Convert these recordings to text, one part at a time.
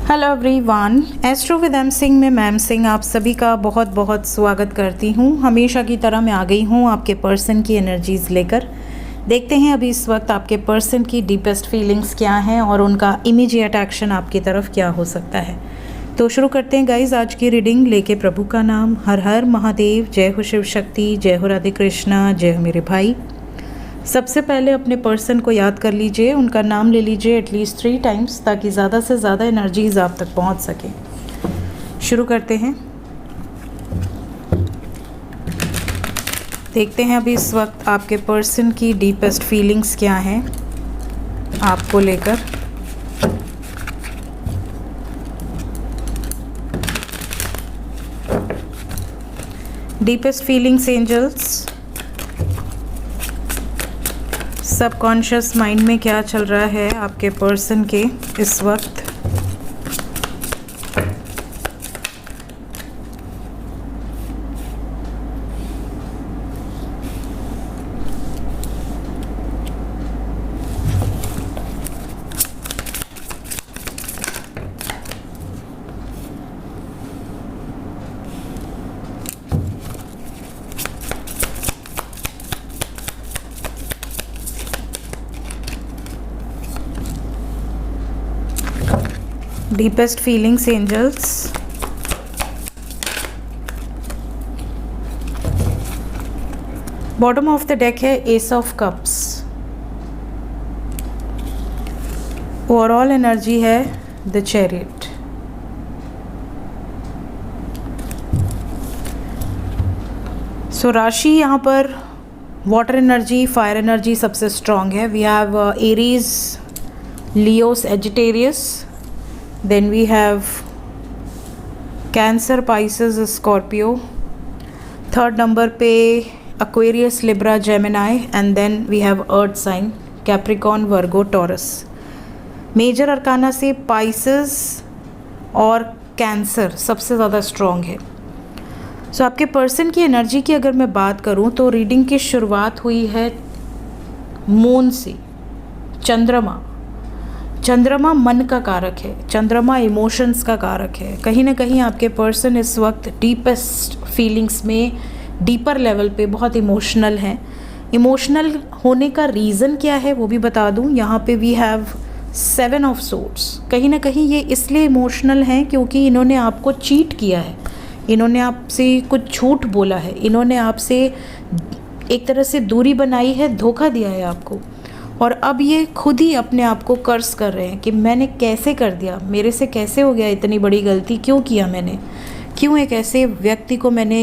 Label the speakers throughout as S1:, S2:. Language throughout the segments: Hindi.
S1: Hello everyone, astro with M Singh में मैम सिंह आप सभी का बहुत बहुत स्वागत करती हूँ। हमेशा की तरह मैं आ गई हूँ आपके पर्सन की एनर्जीज़ लेकर। देखते हैं अभी इस वक्त आपके पर्सन की डीपेस्ट फीलिंग्स क्या हैं और उनका इमीडिएट एक्शन आपकी तरफ क्या हो सकता है। तो शुरू करते हैं गाइज आज की रीडिंग लेके प्रभु का नाम। हर हर महादेव, जय हो शिव शक्ति, जय हो राधे कृष्णा, जय हो मेरे भाई। सबसे पहले अपने पर्सन को याद कर लीजिए, उनका नाम ले लीजिए एटलीस्ट 3 टाइम्स ताकि ज़्यादा से ज़्यादा एनर्जीज़ आप तक पहुंच सके। शुरू करते हैं। देखते हैं अभी इस वक्त आपके पर्सन की डीपेस्ट फीलिंग्स क्या हैं आपको लेकर। Deepest feelings angels, subconscious mind में क्या चल रहा है आपके पर्सन के इस वक्त। Deepest feelings angels, bottom of the deck है ace of cups. Overall energy है द चैरियट। सो राशि यहाँ पर वाटर एनर्जी, फायर एनर्जी सबसे स्ट्रॉन्ग है। We have Aries, Leo, Sagittarius, then we have Cancer, Pisces, Scorpio, third number पे Aquarius, Libra, Gemini, and then we have Earth sign Capricorn, Virgo, Taurus। Major arcana से Pisces और Cancer सबसे ज़्यादा स्ट्रॉन्ग है। सो आपके पर्सन की एनर्जी की अगर मैं बात करूँ तो रीडिंग की शुरुआत हुई है मून से। चंद्रमा मन का कारक है, चंद्रमा इमोशंस का कारक है। कहीं ना कहीं आपके पर्सन इस वक्त डीपेस्ट फीलिंग्स में, डीपर लेवल पे बहुत इमोशनल हैं। इमोशनल होने का रीज़न क्या है वो भी बता दूं। यहाँ पे वी हैव 7 ऑफ सोर्ड्स। कहीं ना कहीं ये इसलिए इमोशनल हैं क्योंकि इन्होंने आपको चीट किया है, इन्होंने आपसे कुछ झूठ बोला है, इन्होंने आपसे एक तरह से दूरी बनाई है, धोखा दिया है आपको। और अब ये खुद ही अपने आप को कर्स कर रहे हैं कि मैंने कैसे कर दिया, मेरे से कैसे हो गया, इतनी बड़ी गलती क्यों किया मैंने, क्यों एक ऐसे व्यक्ति को मैंने,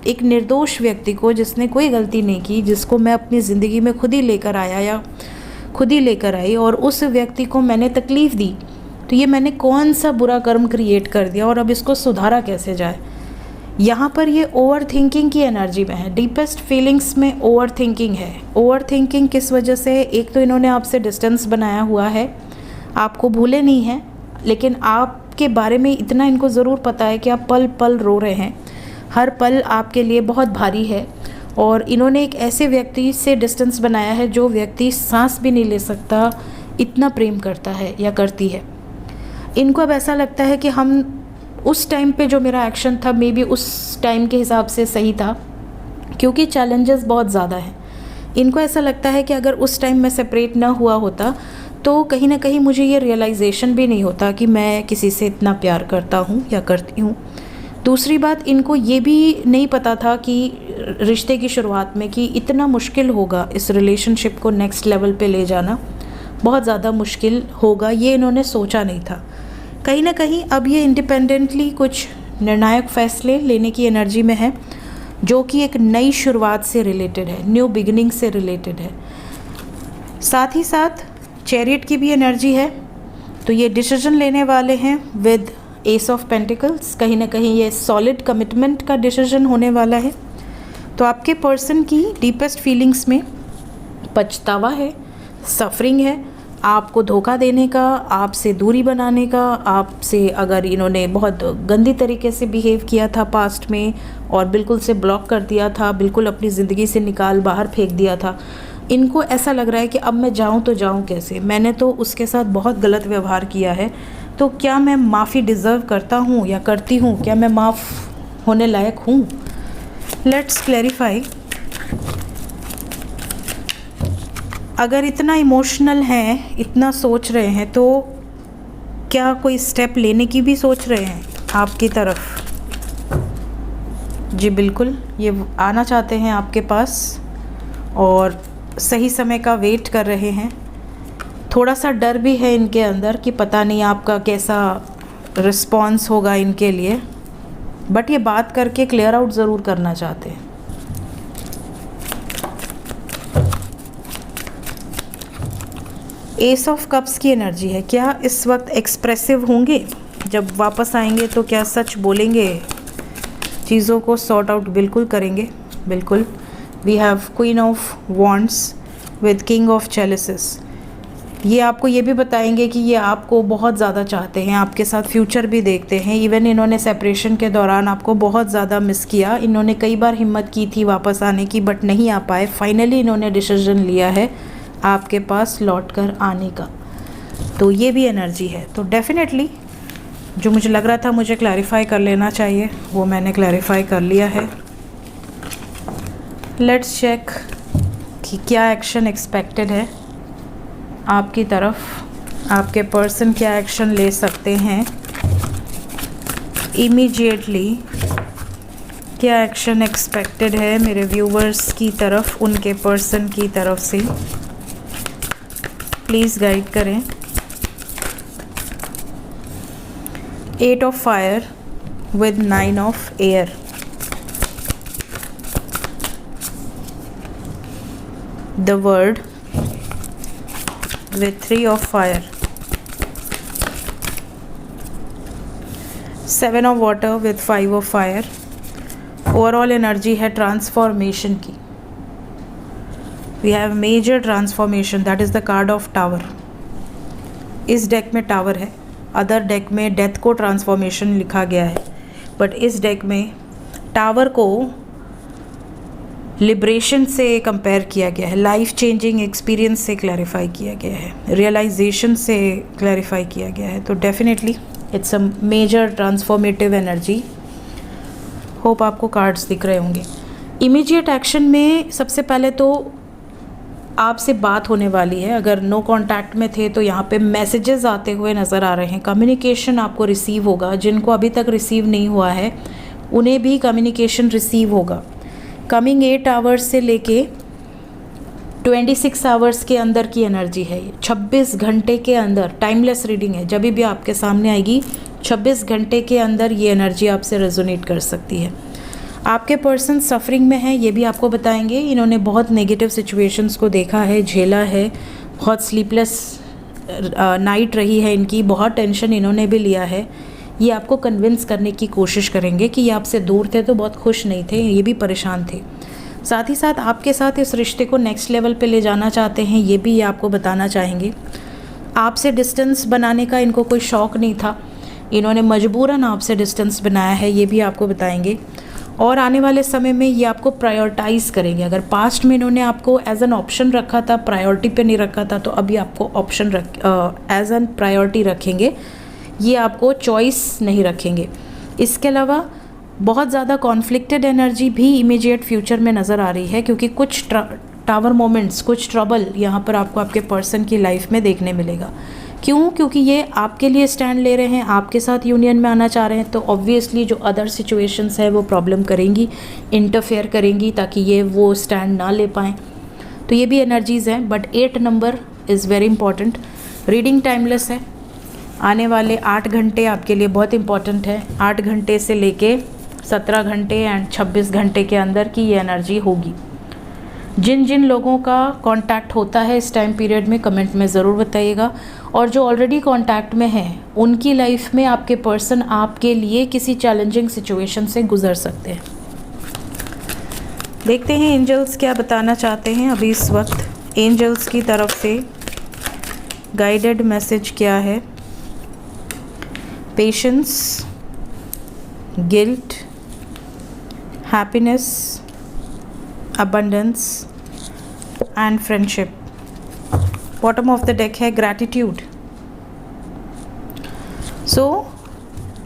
S1: एक निर्दोष व्यक्ति को जिसने कोई गलती नहीं की, जिसको मैं अपनी ज़िंदगी में खुद ही लेकर आया या खुद ही लेकर आई, और उस व्यक्ति को मैंने तकलीफ़ दी। तो ये मैंने कौन सा बुरा कर्म क्रिएट कर दिया और अब इसको सुधारा कैसे जाए। यहाँ पर ये ओवर थिंकिंग की एनर्जी में है। डीपेस्ट फीलिंग्स में ओवर थिंकिंग है। ओवर थिंकिंग किस वजह से? एक तो इन्होंने आपसे डिस्टेंस बनाया हुआ है, आपको भूले नहीं हैं, लेकिन आपके बारे में इतना इनको ज़रूर पता है कि आप पल पल रो रहे हैं, हर पल आपके लिए बहुत भारी है। और इन्होंने एक ऐसे व्यक्ति से डिस्टेंस बनाया है जो व्यक्ति सांस भी नहीं ले सकता, इतना प्रेम करता है या करती है। इनको अब ऐसा लगता है कि हम उस टाइम पे जो मेरा एक्शन था मे बी उस टाइम के हिसाब से सही था, क्योंकि चैलेंजेस बहुत ज़्यादा हैं। इनको ऐसा लगता है कि अगर उस टाइम मैं सेपरेट ना हुआ होता तो कहीं ना कहीं मुझे ये रियलाइजेशन भी नहीं होता कि मैं किसी से इतना प्यार करता हूँ या करती हूँ। दूसरी बात, इनको ये भी नहीं पता था कि रिश्ते की शुरुआत में कि इतना मुश्किल होगा, इस रिलेशनशिप को नेक्स्ट लेवल पे ले जाना बहुत ज़्यादा मुश्किल होगा, ये इन्होंने सोचा नहीं था। कहीं ना कहीं अब ये इंडिपेंडेंटली कुछ निर्णायक फैसले लेने की एनर्जी में है, जो कि एक नई शुरुआत से रिलेटेड है, न्यू बिगिनिंग से रिलेटेड है। साथ ही साथ चैरियट की भी एनर्जी है, तो ये डिसीजन लेने वाले हैं विद एस ऑफ पेंटिकल्स। कहीं ना कहीं ये सॉलिड कमिटमेंट का डिसीजन होने वाला है। तो आपके पर्सन की डीपेस्ट फीलिंग्स में पछतावा है, सफरिंग है, आपको धोखा देने का, आपसे दूरी बनाने का, आपसे अगर इन्होंने बहुत गंदी तरीके से बिहेव किया था पास्ट में और बिल्कुल से ब्लॉक कर दिया था, बिल्कुल अपनी ज़िंदगी से निकाल बाहर फेंक दिया था, इनको ऐसा लग रहा है कि अब मैं जाऊं तो जाऊं कैसे, मैंने तो उसके साथ बहुत गलत व्यवहार किया है, तो क्या मैं माफ़ी डिज़र्व करता हूँ या करती हूँ? क्या मैं माफ़ होने लायक हूँ? Let's clarify. अगर इतना इमोशनल हैं, इतना सोच रहे हैं, तो क्या कोई स्टेप लेने की भी सोच रहे हैं आपकी तरफ? जी बिल्कुल, ये आना चाहते हैं आपके पास और सही समय का वेट कर रहे हैं। थोड़ा सा डर भी है इनके अंदर कि पता नहीं आपका कैसा रिस्पॉन्स होगा इनके लिए, बट ये बात करके क्लियर आउट ज़रूर करना चाहते हैं। एस ऑफ कप्स की एनर्जी है। क्या इस वक्त एक्सप्रेसिव होंगे? जब वापस आएंगे तो क्या सच बोलेंगे? चीज़ों को सॉर्ट आउट बिल्कुल करेंगे, बिल्कुल। We have queen of wands with king of chalices. ये आपको ये भी बताएंगे कि ये आपको बहुत ज़्यादा चाहते हैं, आपके साथ फ्यूचर भी देखते हैं। इवन इन्होंने सेपरेशन के दौरान आपको बहुत ज़्यादा मिस किया। इन्होंने कई बार हिम्मत की थी वापस आने की, बट नहीं आ पाए। फाइनली इन्होंने डिसीजन लिया है आपके पास लौट कर आने का। तो ये भी एनर्जी है। तो डेफिनेटली जो मुझे लग रहा था मुझे क्लैरिफाई कर लेना चाहिए, वो मैंने क्लैरिफाई कर लिया है। लेट्स चेक कि क्या एक्शन एक्सपेक्टेड है आपकी तरफ। आपके पर्सन क्या एक्शन ले सकते हैं इमीडिएटली? क्या एक्शन एक्सपेक्टेड है मेरे व्यूवर्स की तरफ, उनके पर्सन की तरफ से? प्लीज़ गाइड करें। 8 of fire with 9 of air. The word with 3 of fire, 7 of water with 5 of fire। Overall energy है ट्रांसफॉर्मेशन की। We have major transformation, that is the card of tower. इस डेक में टावर है, अदर डेक में डेथ को ट्रांसफॉर्मेशन लिखा गया है, बट इस डेक में टावर को लिबरेशन से कंपेयर किया गया है, लाइफ चेंजिंग एक्सपीरियंस से क्लैरिफाई किया गया है, रियलाइजेशन से क्लैरिफाई किया गया है। तो definitely it's a major transformative energy. Hope आपको कार्ड्स दिख रहे होंगे। इमीडिएट एक्शन में सबसे पहले तो आपसे बात होने वाली है। अगर नो कांटेक्ट में थे तो यहाँ पे मैसेजेस आते हुए नज़र आ रहे हैं। कम्युनिकेशन आपको रिसीव होगा। जिनको अभी तक रिसीव नहीं हुआ है उन्हें भी कम्युनिकेशन रिसीव होगा। कमिंग 8 आवर्स से लेके 26 आवर्स के अंदर की एनर्जी है ये। 26 घंटे के अंदर टाइमलेस रीडिंग है, जब भी आपके सामने आएगी 26 घंटे के अंदर ये एनर्जी आपसे रेजोनेट कर सकती है। आपके पर्सन सफरिंग में है, ये भी आपको बताएंगे। इन्होंने बहुत नेगेटिव सिचुएशंस को देखा है, झेला है, बहुत स्लीपलेस नाइट रही है इनकी, बहुत टेंशन इन्होंने भी लिया है। ये आपको कन्विंस करने की कोशिश करेंगे कि ये आपसे दूर थे तो बहुत खुश नहीं थे, ये भी परेशान थे। साथ ही साथ आपके साथ इस रिश्ते को नेक्स्ट लेवल पे ले जाना चाहते हैं, ये भी ये आपको बताना चाहेंगे। आपसे डिस्टेंस बनाने का इनको कोई शौक़ नहीं था, इन्होंने मजबूरन आपसे डिस्टेंस बनाया है, ये भी आपको बताएंगे। और आने वाले समय में ये आपको प्रायोरिटाइज़ करेंगे। अगर पास्ट में इन्होंने आपको एज एन ऑप्शन रखा था, प्रायोरिटी पे नहीं रखा था, तो अभी आपको ऑप्शन एज एन प्रायोरिटी रखेंगे। ये आपको चॉइस नहीं रखेंगे। इसके अलावा बहुत ज़्यादा कॉन्फ्लिक्टेड एनर्जी भी इमीडिएट फ्यूचर में नज़र आ रही है, क्योंकि कुछ टावर मोमेंट्स, कुछ ट्रबल यहाँ पर आपको आपके पर्सन की लाइफ में देखने मिलेगा। क्यों? क्योंकि ये आपके लिए स्टैंड ले रहे हैं, आपके साथ यूनियन में आना चाह रहे हैं, तो ऑब्वियसली जो अदर सिचुएशंस है वो प्रॉब्लम करेंगी, इंटरफेयर करेंगी, ताकि ये वो स्टैंड ना ले पाएँ। तो ये भी एनर्जीज़ हैं, but 8 number is very important. Reading timeless है। आने वाले 8 घंटे आपके लिए बहुत इंपॉर्टेंट है। 8 घंटे से लेके 17 घंटे एंड 26 घंटे के अंदर की ये एनर्जी होगी। जिन जिन लोगों का कांटेक्ट होता है इस टाइम पीरियड में कमेंट में ज़रूर बताइएगा। और जो ऑलरेडी कांटेक्ट में हैं उनकी लाइफ में आपके पर्सन आपके लिए किसी चैलेंजिंग सिचुएशन से गुजर सकते हैं। देखते हैं एंजल्स क्या बताना चाहते हैं अभी इस वक्त। एंजल्स की तरफ से गाइडेड मैसेज क्या है? Patience, guilt, happiness, abundance and friendship। Bottom of the deck है ग्रैटिट्यूड। सो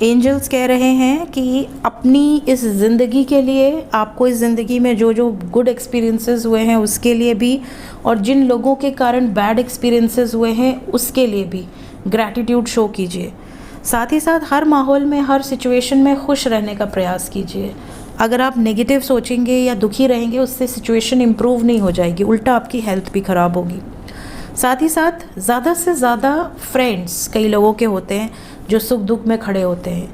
S1: एंजल्स कह रहे हैं कि अपनी इस ज़िंदगी के लिए, आपको इस ज़िंदगी में जो जो गुड एक्सपीरियंसेस हुए हैं उसके लिए भी, और जिन लोगों के कारण बैड एक्सपीरियंसेस हुए हैं उसके लिए भी ग्रैटिट्यूड शो कीजिए। साथ ही साथ हर माहौल में, हर सिचुएशन में खुश रहने का प्रयास कीजिए। अगर आप नेगेटिव सोचेंगे या दुखी रहेंगे, उससे सिचुएशन इम्प्रूव नहीं हो जाएगी, उल्टा आपकी हेल्थ भी ख़राब होगी। साथ ही साथ ज़्यादा से ज़्यादा फ्रेंड्स कई लोगों के होते हैं जो सुख दुख में खड़े होते हैं,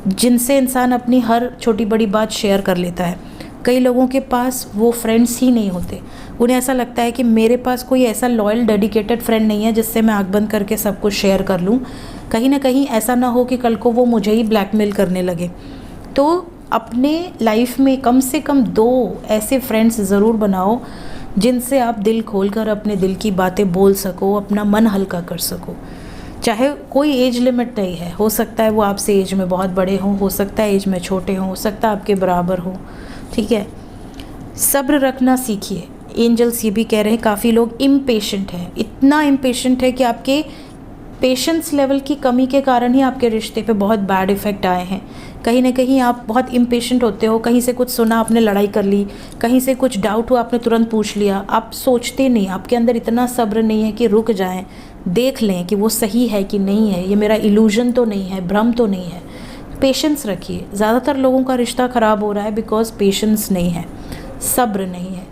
S1: जिनसे इंसान अपनी हर छोटी बड़ी बात शेयर कर लेता है। कई लोगों के पास वो फ्रेंड्स ही नहीं होते, उन्हें ऐसा लगता है कि मेरे पास कोई ऐसा लॉयल डेडिकेटेड फ्रेंड नहीं है जिससे मैं आँख बंद करके सब कुछ शेयर कर लूँ। कहीं ना कहीं ऐसा ना हो कि कल को वो मुझे ही ब्लैकमेल करने लगे। तो अपने लाइफ में कम से कम 2 ऐसे फ्रेंड्स ज़रूर बनाओ जिनसे आप दिल खोलकर अपने दिल की बातें बोल सको, अपना मन हल्का कर सको। चाहे कोई एज लिमिट नहीं है, हो सकता है वो आपसे एज में बहुत बड़े हों, हो सकता है एज में छोटे हों, हो सकता है आपके बराबर हों, ठीक है। सब्र रखना सीखिए। एंजल्स ये भी कह रहे हैं काफ़ी लोग इम्पेशेंट हैं, इतना इम्पेशेंट है कि आपके पेशेंस लेवल की कमी के कारण ही आपके रिश्ते पे बहुत बैड इफ़ेक्ट आए हैं। कहीं ना कहीं आप बहुत इम्पेशेंट होते हो, कहीं से कुछ सुना आपने लड़ाई कर ली, कहीं से कुछ डाउट हुआ आपने तुरंत पूछ लिया। आप सोचते नहीं, आपके अंदर इतना सब्र नहीं है कि रुक जाएं, देख लें कि वो सही है कि नहीं है, ये मेरा इल्यूजन तो नहीं है, भ्रम तो नहीं है। पेशेंस रखिए। ज़्यादातर लोगों का रिश्ता ख़राब हो रहा है बिकॉज पेशेंस नहीं है, सब्र नहीं है।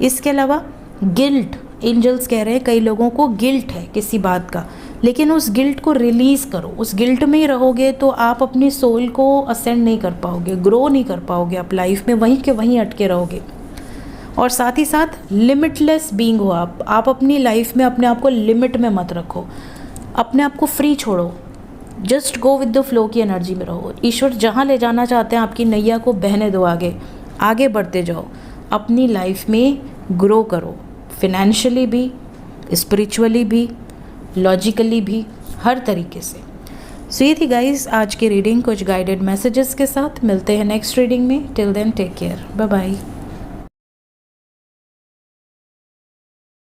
S1: इसके अलावा गिल्ट, एंजल्स कह रहे हैं कई लोगों को गिल्ट है किसी बात का, लेकिन उस गिल्ट को रिलीज़ करो। उस गिल्ट में ही रहोगे तो आप अपनी सोल को असेंड नहीं कर पाओगे, ग्रो नहीं कर पाओगे, आप लाइफ में वहीं के वहीं अटके रहोगे। और साथ ही साथ लिमिटलेस बीइंग हो आप अपनी लाइफ में अपने आप को लिमिट में मत रखो, अपने आप को फ्री छोड़ो, just go with the flow की एनर्जी में रहो। ईश्वर जहाँ ले जाना चाहते हैं आपकी नैया को बहने दो, आगे बढ़ते जाओ, अपनी लाइफ में ग्रो करो, फिनेंशियली भी, स्पिरिचुअली भी, लॉजिकली भी, हर तरीके से। सो ये थी गाइस आज की रीडिंग, कुछ गाइडेड मैसेजेस के साथ। मिलते हैं नेक्स्ट रीडिंग में। Till then take care, bye bye.